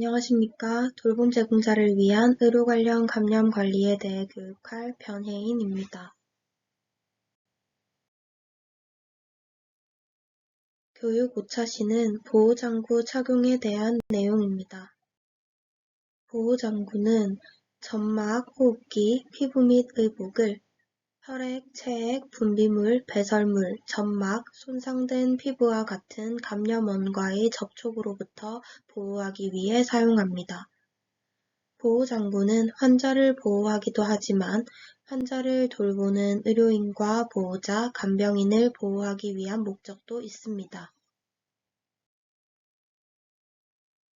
안녕하십니까. 돌봄 제공자를 위한 의료 관련 감염 관리에 대해 교육할 변혜인입니다. 교육 5차 시는 보호장구 착용에 대한 내용입니다. 보호장구는 점막, 호흡기, 피부 및 의복을 혈액, 체액, 분비물, 배설물, 점막, 손상된 피부와 같은 감염원과의 접촉으로부터 보호하기 위해 사용합니다. 보호장구는 환자를 보호하기도 하지만 환자를 돌보는 의료인과 보호자, 간병인을 보호하기 위한 목적도 있습니다.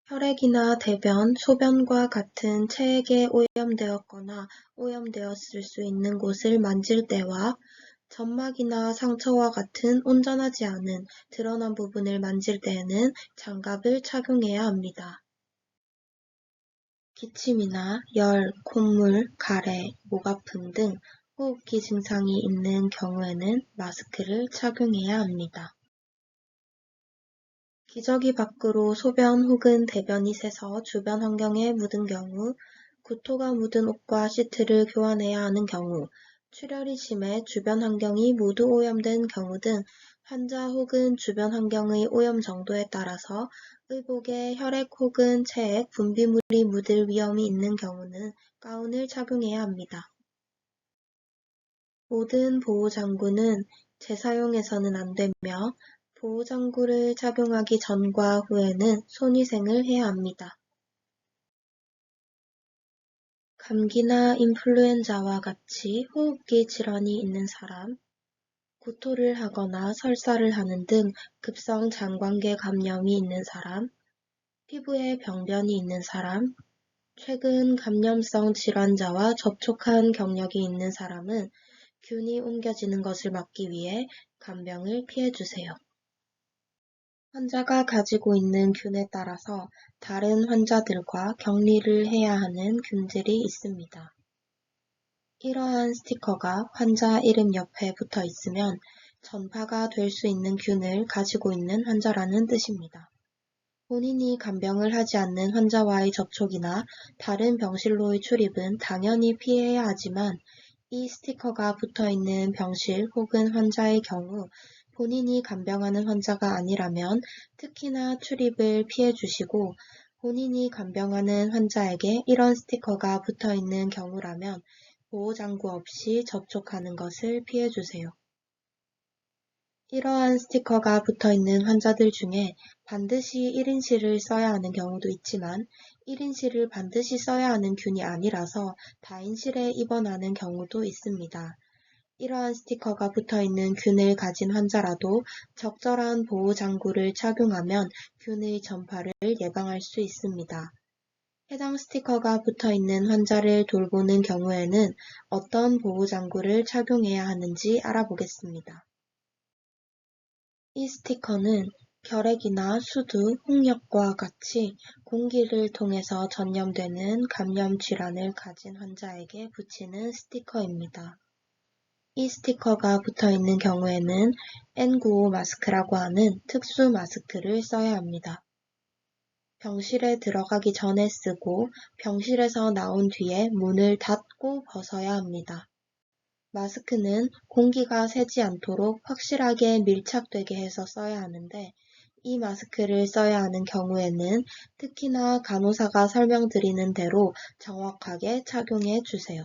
혈액이나 대변, 소변과 같은 체액에 오염되었거나 오염되었을 수 있는 곳을 만질 때와 점막이나 상처와 같은 온전하지 않은 드러난 부분을 만질 때에는 장갑을 착용해야 합니다. 기침이나 열, 콧물, 가래, 목 아픔 등 호흡기 증상이 있는 경우에는 마스크를 착용해야 합니다. 기저귀 밖으로 소변 혹은 대변이 새서 주변 환경에 묻은 경우, 구토가 묻은 옷과 시트를 교환해야 하는 경우, 출혈이 심해 주변 환경이 모두 오염된 경우 등 환자 혹은 주변 환경의 오염 정도에 따라서 의복에 혈액 혹은 체액, 분비물이 묻을 위험이 있는 경우는 가운을 착용해야 합니다. 모든 보호장구는 재사용해서는 안 되며 보호장구를 착용하기 전과 후에는 손위생을 해야 합니다. 감기나 인플루엔자와 같이 호흡기 질환이 있는 사람, 구토를 하거나 설사를 하는 등 급성 장관계 감염이 있는 사람, 피부에 병변이 있는 사람, 최근 감염성 질환자와 접촉한 경력이 있는 사람은 균이 옮겨지는 것을 막기 위해 간병을 피해주세요. 환자가 가지고 있는 균에 따라서 다른 환자들과 격리를 해야 하는 균들이 있습니다. 이러한 스티커가 환자 이름 옆에 붙어 있으면 전파가 될 수 있는 균을 가지고 있는 환자라는 뜻입니다. 본인이 간병을 하지 않는 환자와의 접촉이나 다른 병실로의 출입은 당연히 피해야 하지만 이 스티커가 붙어 있는 병실 혹은 환자의 경우 본인이 간병하는 환자가 아니라면 특히나 출입을 피해 주시고 본인이 간병하는 환자에게 이런 스티커가 붙어 있는 경우라면 보호장구 없이 접촉하는 것을 피해 주세요. 이러한 스티커가 붙어 있는 환자들 중에 반드시 1인실을 써야 하는 경우도 있지만 1인실을 반드시 써야 하는 균이 아니라서 다인실에 입원하는 경우도 있습니다. 이러한 스티커가 붙어 있는 균을 가진 환자라도 적절한 보호장구를 착용하면 균의 전파를 예방할 수 있습니다. 해당 스티커가 붙어 있는 환자를 돌보는 경우에는 어떤 보호장구를 착용해야 하는지 알아보겠습니다. 이 스티커는 결핵이나 수두, 홍역과 같이 공기를 통해서 전염되는 감염 질환을 가진 환자에게 붙이는 스티커입니다. 이 스티커가 붙어 있는 경우에는 N95 마스크라고 하는 특수 마스크를 써야 합니다. 병실에 들어가기 전에 쓰고 병실에서 나온 뒤에 문을 닫고 벗어야 합니다. 마스크는 공기가 새지 않도록 확실하게 밀착되게 해서 써야 하는데 이 마스크를 써야 하는 경우에는 특히나 간호사가 설명드리는 대로 정확하게 착용해 주세요.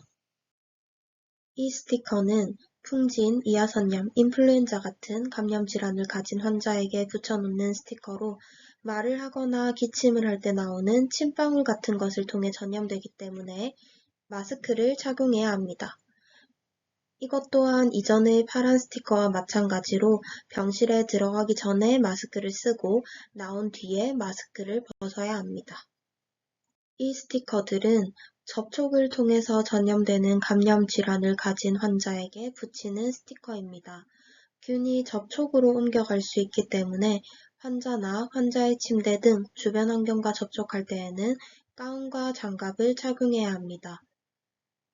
이 스티커는 풍진, 이하선염, 인플루엔자 같은 감염 질환을 가진 환자에게 붙여놓는 스티커로 말을 하거나 기침을 할 때 나오는 침방울 같은 것을 통해 전염되기 때문에 마스크를 착용해야 합니다. 이것 또한 이전의 파란 스티커와 마찬가지로 병실에 들어가기 전에 마스크를 쓰고 나온 뒤에 마스크를 벗어야 합니다. 이 스티커들은 접촉을 통해서 전염되는 감염 질환을 가진 환자에게 붙이는 스티커입니다. 균이 접촉으로 옮겨갈 수 있기 때문에 환자나 환자의 침대 등 주변 환경과 접촉할 때에는 가운과 장갑을 착용해야 합니다.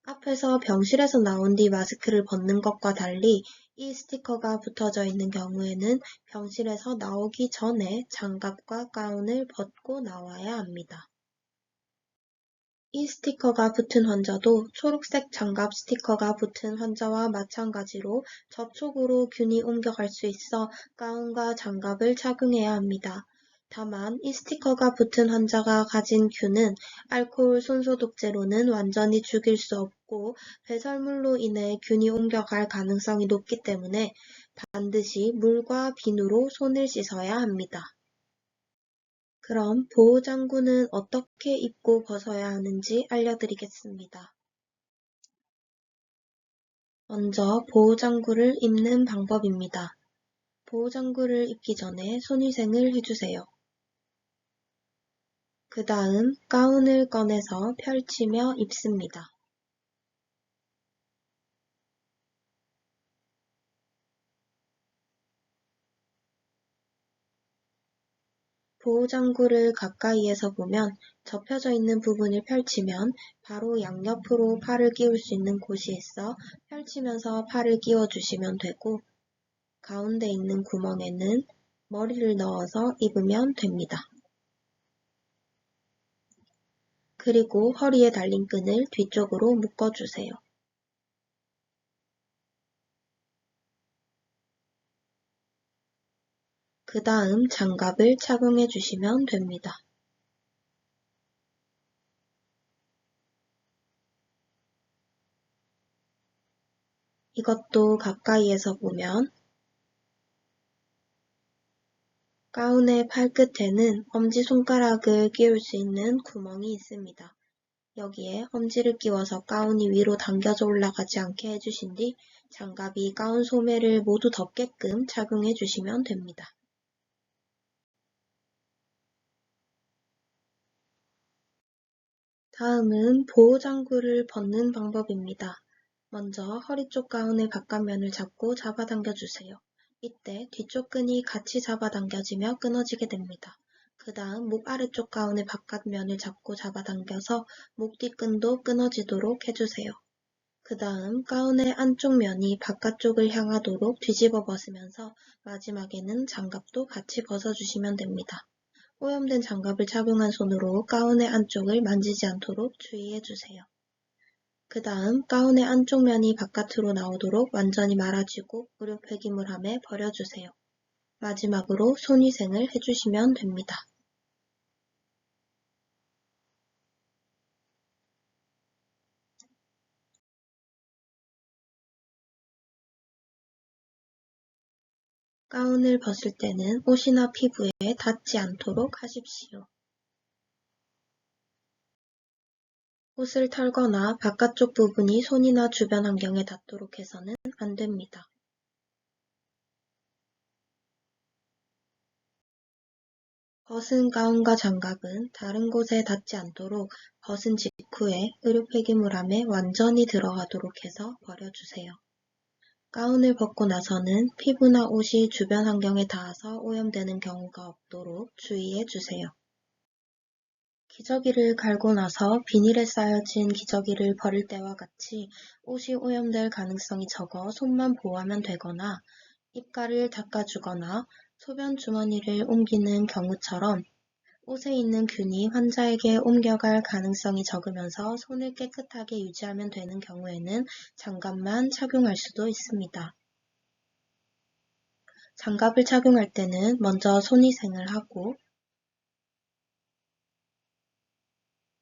앞에서 병실에서 나온 뒤 마스크를 벗는 것과 달리 이 스티커가 붙어져 있는 경우에는 병실에서 나오기 전에 장갑과 가운을 벗고 나와야 합니다. 이 스티커가 붙은 환자도 초록색 장갑 스티커가 붙은 환자와 마찬가지로 접촉으로 균이 옮겨갈 수 있어 가운과 장갑을 착용해야 합니다. 다만 이 스티커가 붙은 환자가 가진 균은 알코올 손소독제로는 완전히 죽일 수 없고 배설물로 인해 균이 옮겨갈 가능성이 높기 때문에 반드시 물과 비누로 손을 씻어야 합니다. 그럼 보호장구는 어떻게 입고 벗어야 하는지 알려드리겠습니다. 먼저 보호장구를 입는 방법입니다. 보호장구를 입기 전에 손위생을 해주세요. 그 다음 가운을 꺼내서 펼치며 입습니다. 보호장구를 가까이에서 보면 접혀져 있는 부분을 펼치면 바로 양옆으로 팔을 끼울 수 있는 곳이 있어 펼치면서 팔을 끼워주시면 되고 가운데 있는 구멍에는 머리를 넣어서 입으면 됩니다. 그리고 허리에 달린 끈을 뒤쪽으로 묶어주세요. 그 다음 장갑을 착용해 주시면 됩니다. 이것도 가까이에서 보면 가운의 팔끝에는 엄지손가락을 끼울 수 있는 구멍이 있습니다. 여기에 엄지를 끼워서 가운이 위로 당겨져 올라가지 않게 해주신 뒤 장갑이 가운 소매를 모두 덮게끔 착용해 주시면 됩니다. 다음은 보호장구를 벗는 방법입니다. 먼저 허리 쪽 가운의 바깥면을 잡고 잡아당겨 주세요. 이때 뒤쪽 끈이 같이 잡아당겨지며 끊어지게 됩니다. 그 다음 목 아래쪽 가운의 바깥면을 잡고 잡아당겨서 목 뒤끈도 끊어지도록 해주세요. 그 다음 가운의 안쪽 면이 바깥쪽을 향하도록 뒤집어 벗으면서 마지막에는 장갑도 같이 벗어주시면 됩니다. 오염된 장갑을 착용한 손으로 가운의 안쪽을 만지지 않도록 주의해주세요. 그 다음 가운의 안쪽 면이 바깥으로 나오도록 완전히 말아주고 의료 폐기물함에 버려주세요. 마지막으로 손위생을 해주시면 됩니다. 가운을 벗을 때는 옷이나 피부에 닿지 않도록 하십시오. 옷을 털거나 바깥쪽 부분이 손이나 주변 환경에 닿도록 해서는 안 됩니다. 벗은 가운과 장갑은 다른 곳에 닿지 않도록 벗은 직후에 의료 폐기물함에 완전히 들어가도록 해서 버려주세요. 가운을 벗고 나서는 피부나 옷이 주변 환경에 닿아서 오염되는 경우가 없도록 주의해 주세요. 기저귀를 갈고 나서 비닐에 쌓여진 기저귀를 버릴 때와 같이 옷이 오염될 가능성이 적어 손만 보호하면 되거나 입가를 닦아주거나 소변 주머니를 옮기는 경우처럼 옷에 있는 균이 환자에게 옮겨갈 가능성이 적으면서 손을 깨끗하게 유지하면 되는 경우에는 장갑만 착용할 수도 있습니다. 장갑을 착용할 때는 먼저 손위생을 하고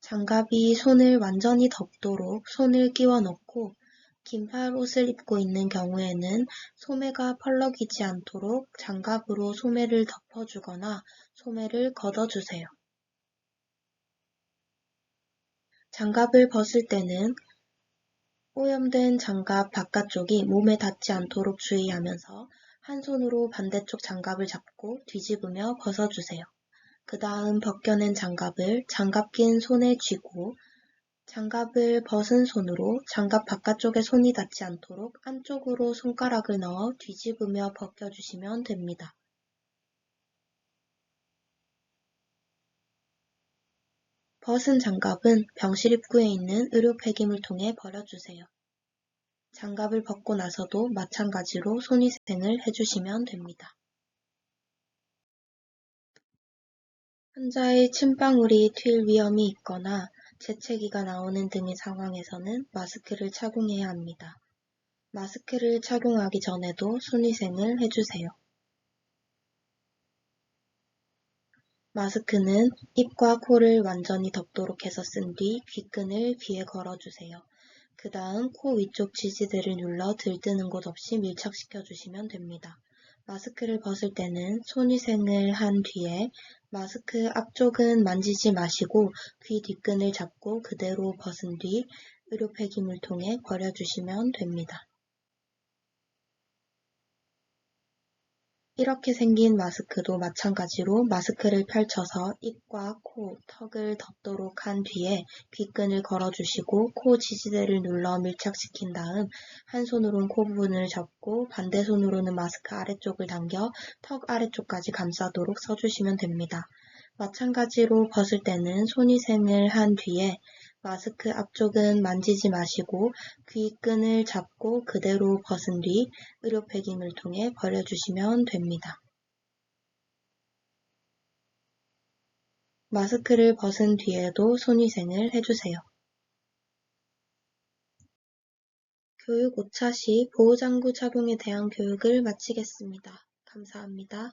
장갑이 손을 완전히 덮도록 손을 끼워 넣고 긴팔 옷을 입고 있는 경우에는 소매가 펄럭이지 않도록 장갑으로 소매를 덮어주거나 소매를 걷어주세요. 장갑을 벗을 때는 오염된 장갑 바깥쪽이 몸에 닿지 않도록 주의하면서 한 손으로 반대쪽 장갑을 잡고 뒤집으며 벗어주세요. 그 다음 벗겨낸 장갑을 장갑 낀 손에 쥐고 장갑을 벗은 손으로 장갑 바깥쪽에 손이 닿지 않도록 안쪽으로 손가락을 넣어 뒤집으며 벗겨주시면 됩니다. 벗은 장갑은 병실 입구에 있는 의료 폐기물통에 버려주세요. 장갑을 벗고 나서도 마찬가지로 손위생을 해주시면 됩니다. 환자의 침방울이 튈 위험이 있거나 재채기가 나오는 등의 상황에서는 마스크를 착용해야 합니다. 마스크를 착용하기 전에도 손위생을 해주세요. 마스크는 입과 코를 완전히 덮도록 해서 쓴 뒤 귓끈을 귀에 걸어주세요. 그 다음 코 위쪽 지지대를 눌러 들뜨는 곳 없이 밀착시켜 주시면 됩니다. 마스크를 벗을 때는 손위생을 한 뒤에 마스크 앞쪽은 만지지 마시고 귀 뒷끈을 잡고 그대로 벗은 뒤 의료 폐기물 통에 버려주시면 됩니다. 이렇게 생긴 마스크도 마찬가지로 마스크를 펼쳐서 입과 코, 턱을 덮도록 한 뒤에 귓끈을 걸어주시고 코 지지대를 눌러 밀착시킨 다음 한 손으로는 코 부분을 접고 반대 손으로는 마스크 아래쪽을 당겨 턱 아래쪽까지 감싸도록 써주시면 됩니다. 마찬가지로 벗을 때는 손위생을 한 뒤에 마스크 앞쪽은 만지지 마시고 귀끈을 잡고 그대로 벗은 뒤 의료 폐기물 통에 버려주시면 됩니다. 마스크를 벗은 뒤에도 손위생을 해주세요. 교육 5차 시 보호장구 착용에 대한 교육을 마치겠습니다. 감사합니다.